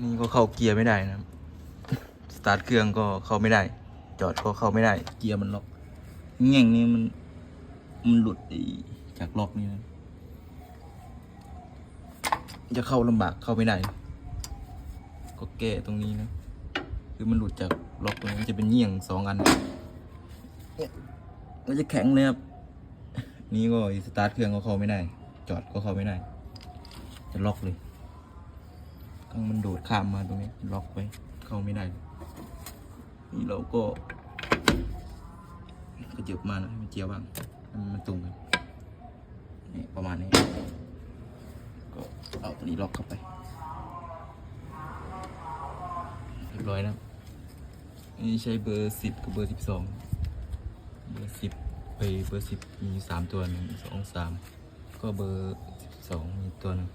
นี่ก็เข้าเกียร์ไม่ได้นะครับสตาร์ทเครื่องก็เข้าไม่ได้ จอดก็เข้าไม่ได้ เกียร์มันล็อกแง่งนี้มันหลุดจากล็อกนี่นะจะเข้าลำบากเข้าไม่ได้ ก็แก้ตรงนี้นะคือมันหลุดจากล็อกตรงนี้มันจะเป็นเงี่ยง2 อันเนี่ยมันจะแข็งเลยครับนี่ก็สตาร์ทเครื่องก็เข้าไม่ได้ จอดก็เข้าไม่ได้ จะล็อกเลยข้างมันโดดข้ามมาตรงนี้ล็อกไว้เข้าไม่ได้นี่เราก็กระเจิบมานะให้มันเจียวบ้างให้มันตรงกันนี่ประมาณนี้ก็เอาตัวนี้ล็อกเข้าไปเรียบร้อยนะนี่ใช้เบอร์10กับเบอร์12เบอร์10ไปเบอร์10มี3 ตัว1 2 3ก็เบอร์12มีตัวนึง